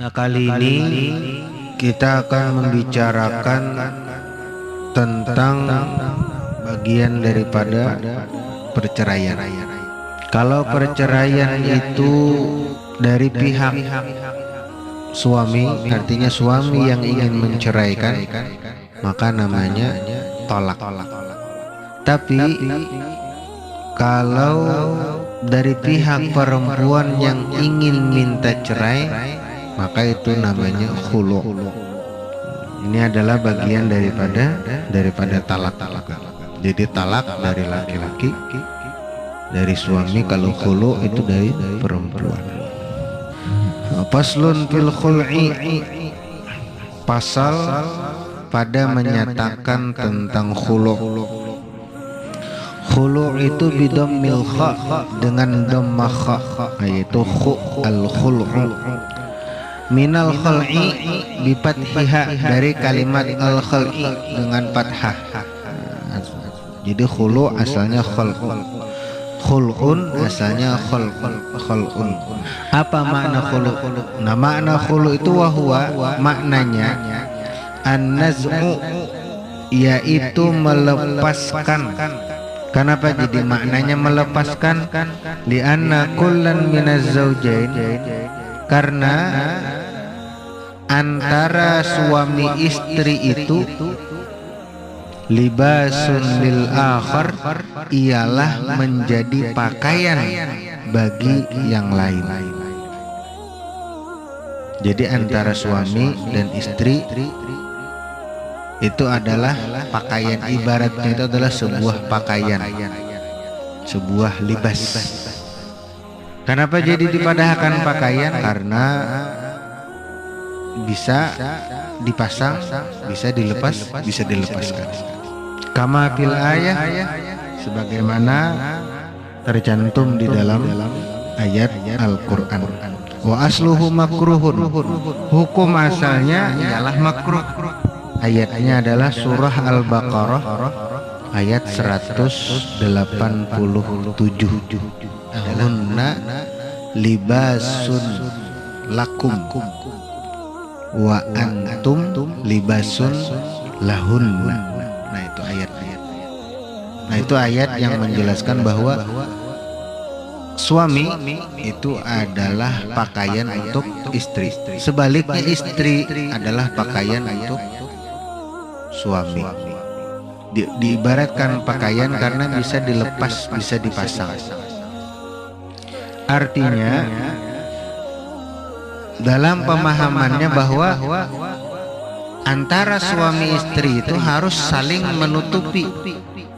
Nah, kali ini kita akan membicarakan tentang bagian daripada perceraian. Kalau perceraian itu dari pihak suami, artinya suami yang ingin menceraikan, maka namanya tolak. Tapi kalau dari pihak perempuan yang ingin minta cerai, maka itu namanya khulu. Ini adalah bagian daripada talak. Jadi talak dari laki-laki, dari suami. Kalau khulu itu dari perempuan. Faslun fil khul'i, pasal pada menyatakan tentang khulu. Khulu itu bidammil kha, dengan dhammah kha, yaitu khu al khulu. Minal khul'i bi fathiha, dari kalimat al khul'i dengan fathah. Jadi khulu asalnya khul'un, khul'un asalnya khul'un. Apa makna khulu? Nah, makna khulu itu wahwa, maknanya an-naz'u, yaitu melepaskan. Kenapa jadi maknanya melepaskan? Li'anna kullan minaz zawjain, karena antara suami istri itu libasun lil akhar, ialah menjadi pakaian bagi yang lain. Jadi antara suami dan istri itu adalah pakaian, ibaratnya itu adalah sebuah pakaian, sebuah libas. Kenapa jadi dipadahkan pakaian? Karena bisa dipasang, bisa dilepas, bisa dilepaskan. Kama fil ayah, sebagaimana tercantum di dalam ayat Al-Quran. Wa asluhu makruhun, hukum asalnya ialah makruh. Ayatnya adalah surah Al-Baqarah ayat 187. Hunna libasun lakum wa antum libasun lahunna. Nah, itu ayat-ayat. Nah, itu ayat yang menjelaskan bahwa suami itu adalah pakaian untuk istri. Sebaliknya istri adalah pakaian untuk suami. Diibaratkan pakaian karena bisa dilepas, bisa dipasang. Artinya dalam pemahamannya bahwa antara suami istri itu harus saling menutupi,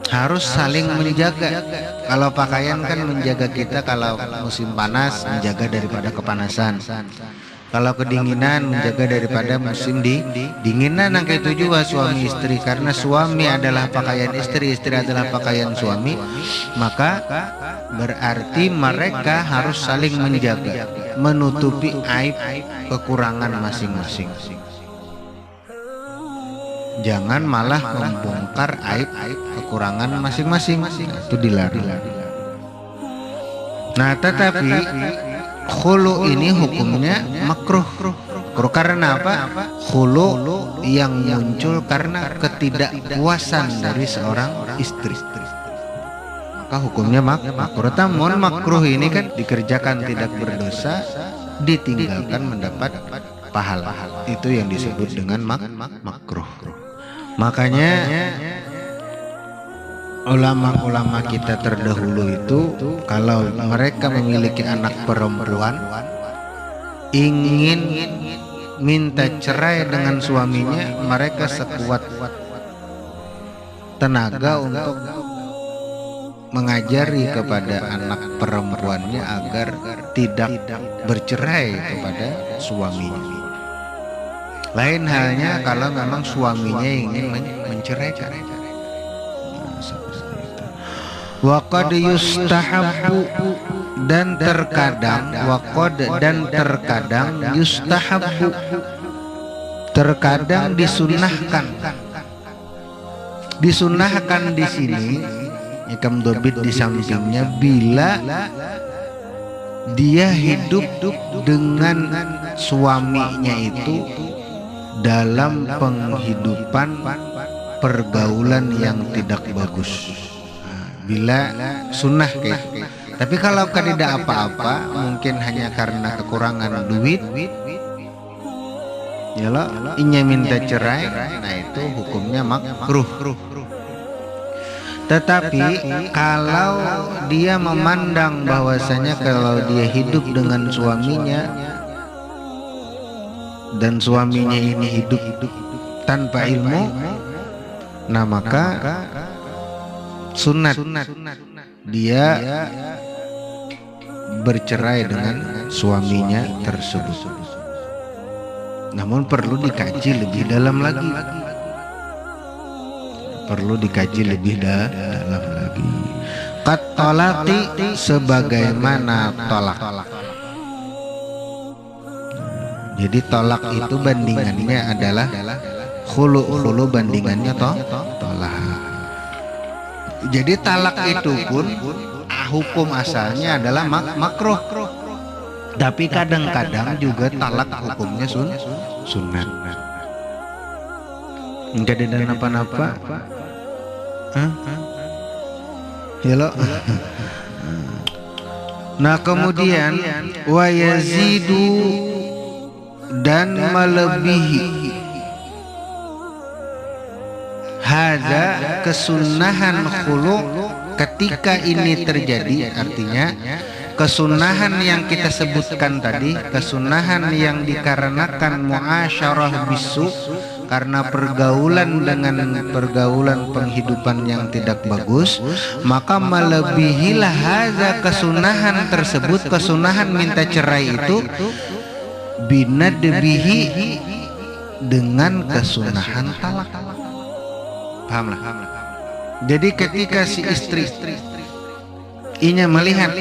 harus saling menjaga. Kalau pakaian kan menjaga kita kalau musim panas, menjaga daripada kepanasan. Kalau kedinginan, menjaga daripada musim dinginan. Angka itu juga suami istri, karena suami adalah pakaian istri, istri adalah pakaian suami. Maka berarti mereka harus saling menjaga, menutupi aib kekurangan masing-masing. Jangan malah membongkar aib kekurangan masing-masing, itu dilarang. Nah, tetapi khulu ini hukumnya makruh. Karena apa? Khulu yang muncul karena ketidakpuasan dari seorang istri, maka hukumnya makruh. Namun makruh ini kan dikerjakan tidak berdosa, ditinggalkan mendapat pahala. Itu yang disebut dengan makruh. Makanya ulama-ulama kita terdahulu itu kalau mereka memiliki anak perempuan, ingin minta cerai dengan suaminya, mereka sekuat tenaga untuk mengajari kepada anak perempuannya agar tidak bercerai kepada suaminya. Lain halnya kalau memang suaminya ingin menceraikan. Waqad yustahabbu, dan terkadang waqad, dan terkadang yustahabbu, terkadang disunahkan. Disunahkan di sini ikam dobit di sampingnya bila dia hidup dengan suaminya itu dalam penghidupan pergaulan yang tidak bagus. Bila sunnah kayak itu. Tapi kalau tidak apa-apa, mungkin hanya karena kekurangan duit, ya lo inya minta cerai, nah itu hukumnya makruh. Tetapi kalau dia memandang bahwasanya kalau dia hidup dengan suaminya dan suaminya ini hidup tanpa ilmu, nah maka sunat dia bercerai dengan suaminya tersebut. Namun perlu dikaji lebih dalam lagi. Perlu dikaji lebih dalam lagi. Kat tolaki, sebagaimana tolak. Jadi tolak itu bandingannya adalah khulu bandingannya tolak. Jadi talak itu pun hukum asalnya adalah makruh. Tapi kadang-kadang juga talak hukumnya sunat. Enggak ada apa-apa. Hello. Nah kemudian wa yazidu dan melebihi hadza kesunahan khulu ketika ini terjadi, artinya kesunahan yang kita sebutkan tadi, kesunahan yang dikarenakan muasyarah bisu, karena pergaulan dengan pergaulan penghidupan yang tidak bagus, maka melebihilah hadza kesunahan tersebut, kesunahan minta cerai itu binadbihi dengan kesunahan talak. Pahamlah. Jadi ketika si istri inya melihat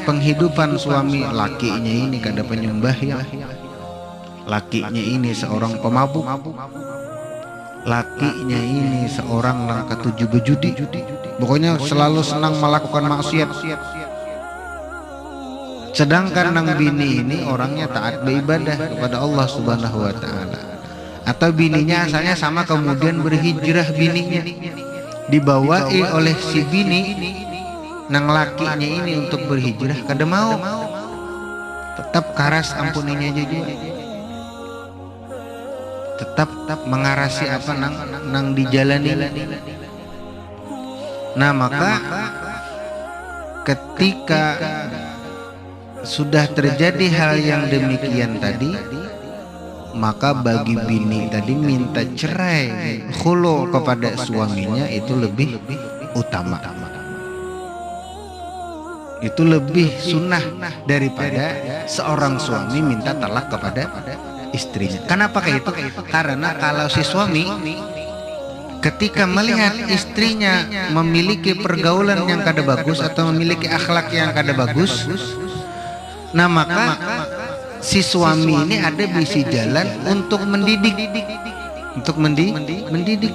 penghidupan suami, lakinya ini kada penyembah ya, lakinya ini seorang pemabuk, lakinya ini seorang langkah 7 bejudi, pokoknya selalu senang melakukan maksiat. Sedangkan nang bini ini orangnya taat beribadah kepada Allah Subhanahu wa taala. Atau bininya asalnya sama, kemudian berhijrah bininya, dibawai oleh si bini nang lakinya ini untuk berhijrah, kada mau, tetap karas ampuninya juga, tetap mengarasi apa nang dijalani. Nah maka ketika sudah terjadi hal yang demikian tadi, maka bagi bini tadi minta cerai khulu kepada suaminya itu lebih utama, itu lebih sunnah daripada seorang suami minta talak kepada istrinya. Kenapa kayak itu? Karena kalau si suami ketika melihat istrinya memiliki pergaulan yang kada bagus atau memiliki akhlak yang kada bagus, nah maka si suami ini ada bisi jalan untuk mendidik, mendidik.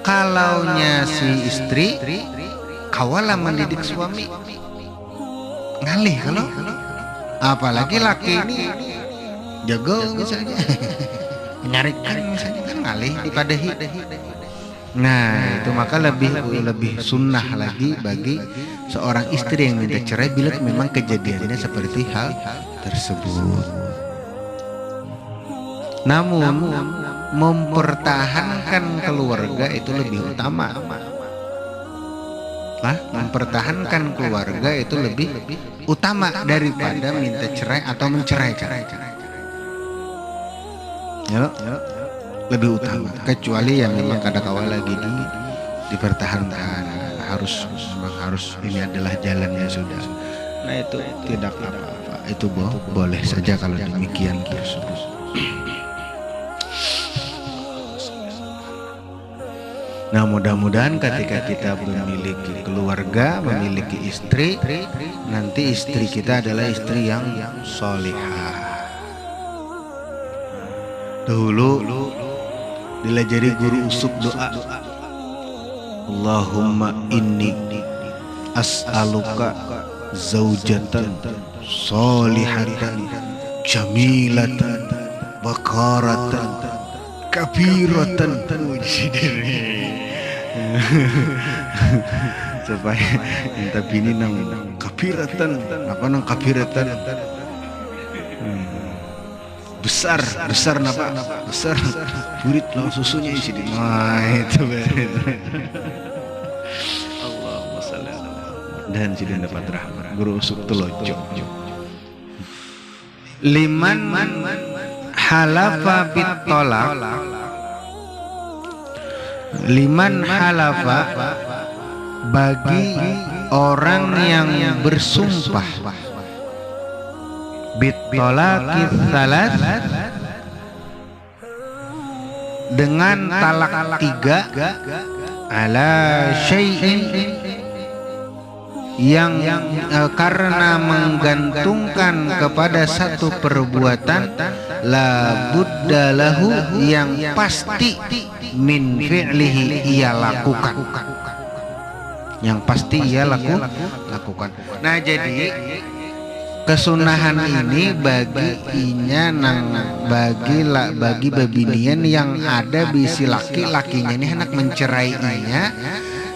Kalaunya si istri kawalah mendidik suami, ngalih kalau apalagi laki ini jago misalnya menyarikan misalnya, kan ngalih dipadahi. Nah itu maka lebih sunnah lagi bagi seorang istri yang minta cerai bila memang kejadiannya seperti hal tersebut. Namun mempertahankan keluarga itu lebih utama. Mempertahankan keluarga itu lebih utama daripada minta cerai atau menceraikan. Ya, lebih utama. Kecuali yang memang kada kawal lagi dipertahankan, harus ini adalah jalannya sudah. Nah itu tidak apa-apa, itu boleh saja kalau demikian tersebut. Nah mudah-mudahan ketika kita memiliki keluarga, memiliki istri, nanti istri kita adalah istri yang solihah. Dahulu dilajari guru usuk doa, Allahumma inni as'aluka zaujatan solihatan jamilatan bakaratan kabiratan. Supaya minta bini nang kabiratan, apa nang kabiratan, besar napa, besar burit lah susunya isi di. Nah itu Allahumma sholli ala dan sidin dapat rahmat guru usuk telojo. Liman halafa bitolak, liman halafa bagi orang yang bersumpah bitolaki salas dengan talak 3 ala syai'in yang karena menggantungkan kepada satu perbuatan la budda lahu yang pasti min fi'lihi ia lakukan, yang pasti ia lakukan. Nah jadi kesunahan ini bagi inya nang bagi babinian yang ada bisi laki-lakinya ini hendak mencerainya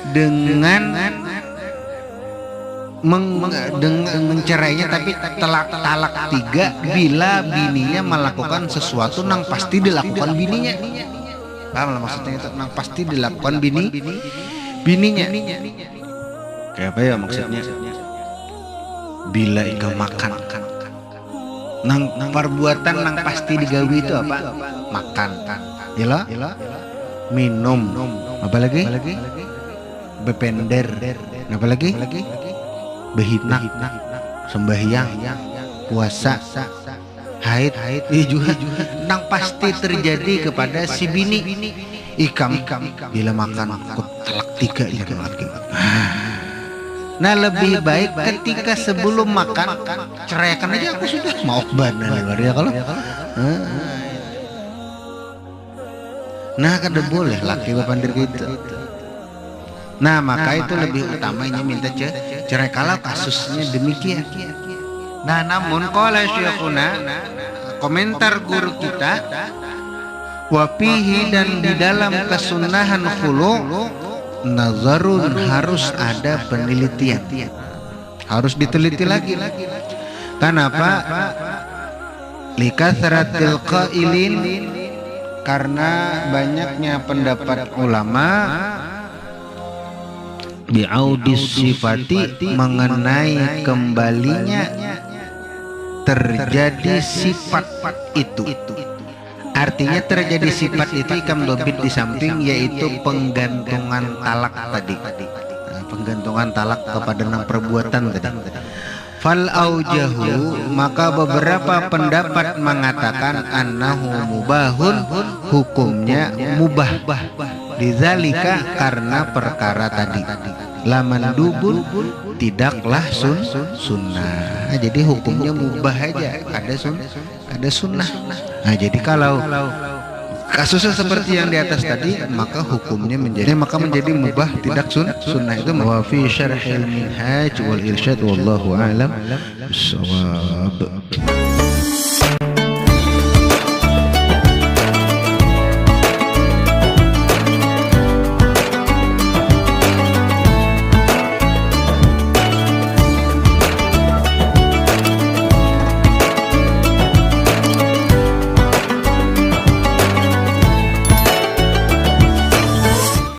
dengan mencerainya tapi talak 3 bila bininya melakukan sesuatu nang pasti dilakukan bininya. Paham lah maksudnya itu, nang pasti dilakukan bininya. Kayak apa ya maksudnya? Bila ika makan nang perbuatan nang pasti digawi itu apa? Makan. Yela? Minum. Apa lagi? Bepender. Apa lagi? Behinak, sembahyang, puasa, haid, juga nang pasti terjadi kepada si bini. Ikam bila makan aku talak 3 ya. Nah lebih baik ketika sebelum makan ceraikan aja, aku sudah mau benar ya kalau. Nah kada boleh laki bapandir gitu. Nah maka itu lebih utamanya minta cerai kalau kasusnya demikian. Nah namun qala syekhuna, komentar guru kita, wapihi dan di dalam kesunahan khulu nazarun harus ada penelitian, harus diteliti lagi. Kenapa? Likathratil qailin, karena banyaknya pendapat ulama bi'audis sifati mengenai kembalinya terjadi sifat itu. Artinya terjadi sifat itu ikam dobit di samping yaitu penggantungan talak tadi. Nah, penggantungan talak kepada nang perbuatan tadi. Fal aujahu, maka beberapa pendapat mengatakan annahu mubahun, hukumnya mubah. Dizalika karena perkara tadi. Laman dubun tidaklah sunnah. Nah, jadi hukumnya mubah aja, ada sunnah. Nah, jadi kalau kasusnya seperti yang di atas tadi, maka hukumnya menjadi mubah tidak sunnah. Itu wa fi syarhil minhaj wal irsyad wallahu a'lam bissawab.